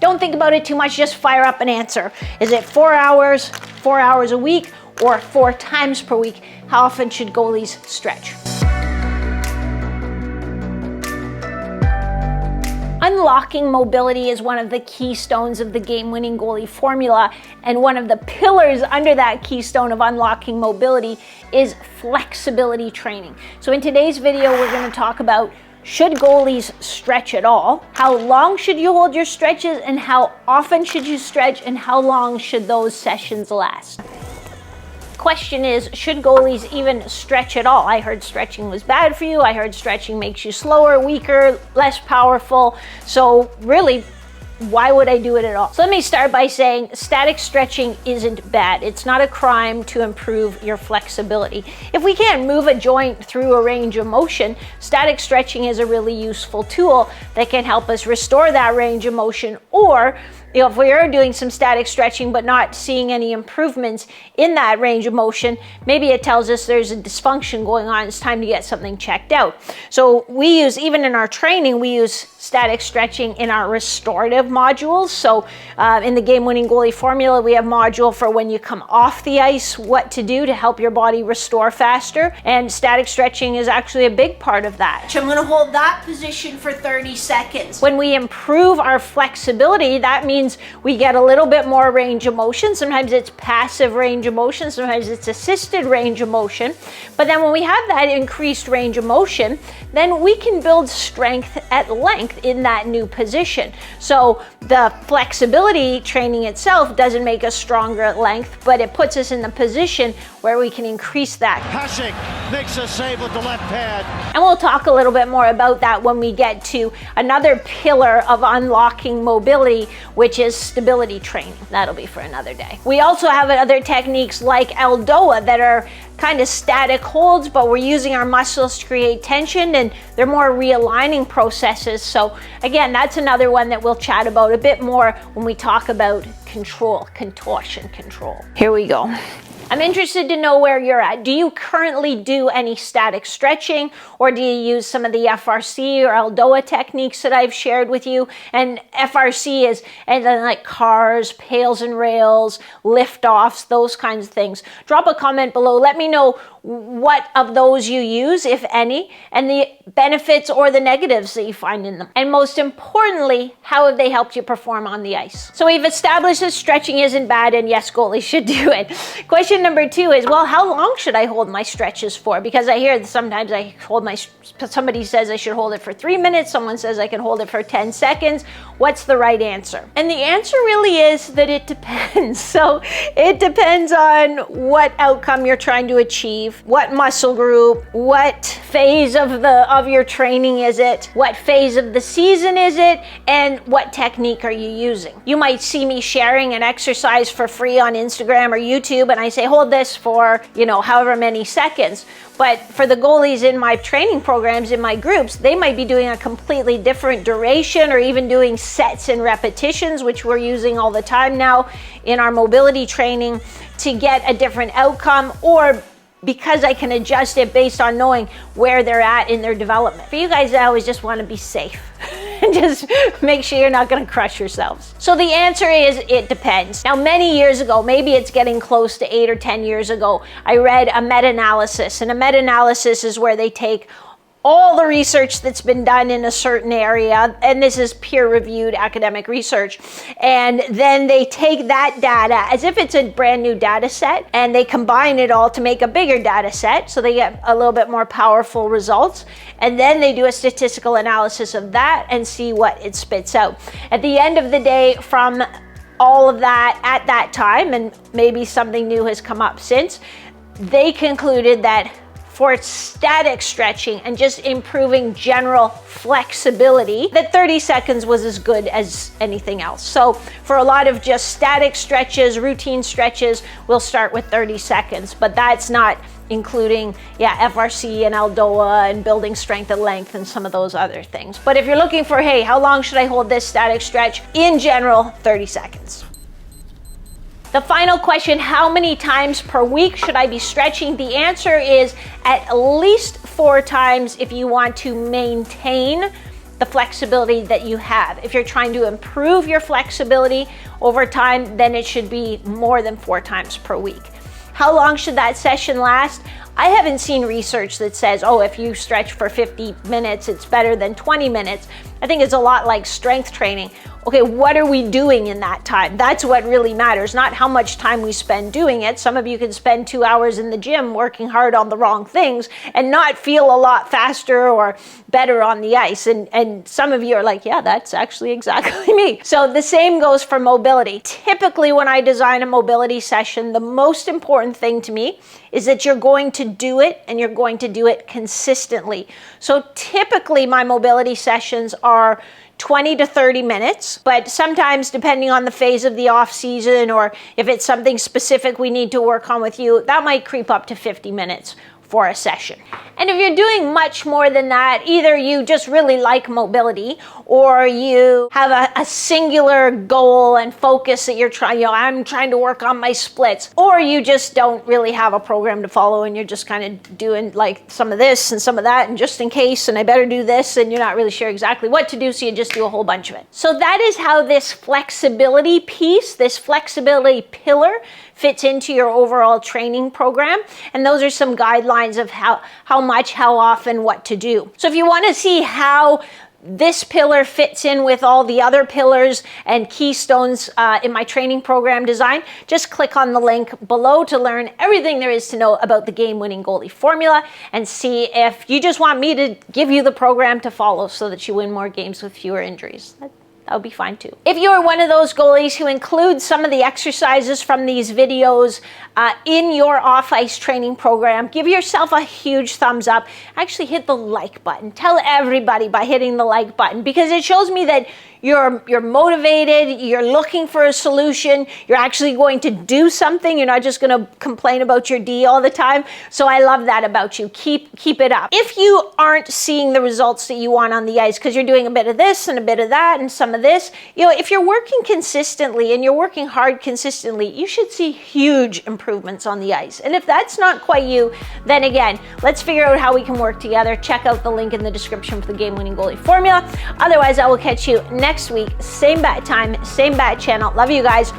Don't think about it too much, just fire up an answer. Is it 4 hours, 4 hours a week, or 4 times per week? How often should goalies stretch? Unlocking mobility is one of the keystones of the game-winning goalie formula, and one of the pillars under that keystone of unlocking mobility is flexibility training. So in today's video, we're going to talk about, should goalies stretch at all? How long should you hold your stretches, and how often should you stretch, and how long should those sessions last? Question is, should goalies even stretch at all? I heard stretching was bad for you. I heard stretching makes you slower, weaker, less powerful. So really, why would I do it at all? So let me start by saying static stretching isn't bad. It's not a crime to improve your flexibility. If we can't move a joint through a range of motion, static stretching is a really useful tool that can help us restore that range of motion. Or if we are doing some static stretching but not seeing any improvements in that range of motion, maybe it tells us there's a dysfunction going on. It's time to get something checked out. So we use, even in our training, we use static stretching in our restorative modules. So in the game-winning goalie formula, we have module for when you come off the ice, what to do to help your body restore faster. And static stretching is actually a big part of that. So I'm gonna hold that position for 30 seconds. When we improve our flexibility, that means we get a little bit more range of motion. Sometimes it's passive range of motion, sometimes it's assisted range of motion. But then when we have that increased range of motion, then we can build strength at length in that new position. So the flexibility training itself doesn't make us stronger at length, but it puts us in the position where we can increase that. Hasek makes a save with the left pad. And we'll talk a little bit more about that when we get to another pillar of unlocking mobility, which is stability training. That'll be for another day. We also have other techniques like Aldoa that are kind of static holds, but we're using our muscles to create tension, and they're more realigning processes. So again, that's another one that we'll chat about a bit more when we talk about control, contortion control. Here we go. I'm interested to know where you're at. Do you currently do any static stretching, or do you use some of the FRC or Aldoa techniques that I've shared with you? And FRC is and then like cars, pails and rails, lift offs, those kinds of things. Drop a comment below. Let me know what of those you use, if any, and the benefits or the negatives that you find in them. And most importantly, how have they helped you perform on the ice? So we've established that stretching isn't bad, and yes, goalies should do it. Question number 2 is, well, how long should I hold my stretches for? Because I hear that sometimes I hold somebody says I should hold it for 3 minutes, someone says I can hold it for 10 seconds. What's the right answer? And the answer really is that it depends. So it depends on what outcome you're trying to achieve, what muscle group, what phase of your training is it, what phase of the season is it, and what technique are you using. You might see me sharing an exercise for free on Instagram or YouTube, and I say hold this for, however many seconds. But for the goalies in my training programs, in my groups, they might be doing a completely different duration, or even doing sets and repetitions, which we're using all the time now in our mobility training, to get a different outcome, or because I can adjust it based on knowing where they're at in their development. For you guys, I always just want to be safe and just make sure you're not going to crush yourselves. So the answer is, it depends. Now, many years ago, maybe it's getting close to 8 or 10 years ago, I read a meta-analysis, and a meta-analysis is where they take all the research that's been done in a certain area, and this is peer-reviewed academic research, and then they take that data as if it's a brand new data set, and they combine it all to make a bigger data set, so they get a little bit more powerful results, and then they do a statistical analysis of that and see what it spits out. At the end of the day, from all of that at that time, and maybe something new has come up since, they concluded that for static stretching and just improving general flexibility, that 30 seconds was as good as anything else. So for a lot of just static stretches, routine stretches, we'll start with 30 seconds, but that's not including FRC and Aldoa and building strength and length and some of those other things. But if you're looking for, hey, how long should I hold this static stretch? In general, 30 seconds. The final question, how many times per week should I be stretching? The answer is at least 4 times if you want to maintain the flexibility that you have. If you're trying to improve your flexibility over time, then it should be more than 4 times per week. How long should that session last? I haven't seen research that says, oh, if you stretch for 50 minutes, it's better than 20 minutes. I think it's a lot like strength training. Okay, what are we doing in that time? That's what really matters, not how much time we spend doing it. Some of you can spend 2 hours in the gym working hard on the wrong things and not feel a lot faster or better on the ice. And some of you are like, yeah, that's actually exactly me. So the same goes for mobility. Typically, when I design a mobility session, the most important thing to me is that you're going to do it and you're going to do it consistently. So typically my mobility sessions are 20 to 30 minutes, but sometimes depending on the phase of the off season or if it's something specific we need to work on with you, that might creep up to 50 minutes for a session. And if you're doing much more than that, either you just really like mobility or you have a singular goal and focus that you're trying, I'm trying to work on my splits, or you just don't really have a program to follow and you're just kind of doing like some of this and some of that and just in case and I better do this and you're not really sure exactly what to do, so you just do a whole bunch of it. So that is how this flexibility piece, this flexibility pillar fits into your overall training program. And those are some guidelines of how much, how often, what to do. So if you want to see how this pillar fits in with all the other pillars and keystones in my training program design, just click on the link below to learn everything there is to know about the game-winning goalie formula and see if you just want me to give you the program to follow so that you win more games with fewer injuries. That would be fine too. If you are one of those goalies who includes some of the exercises from these videos in your off-ice training program, give yourself a huge thumbs up. Actually hit the like button. Tell everybody by hitting the like button because it shows me that you're motivated, you're looking for a solution, you're actually going to do something, you're not just going to complain about your D all the time. So I love that about you. Keep it up. If you aren't seeing the results that you want on the ice because you're doing a bit of this and a bit of that and some of this, if you're working consistently and you're working hard consistently, you should see huge improvements on the ice. And if that's not quite you, then again, let's figure out how we can work together. Check out the link in the description for the game-winning goalie formula. Otherwise, I will catch you next week, same bat time, same bat channel. Love you guys.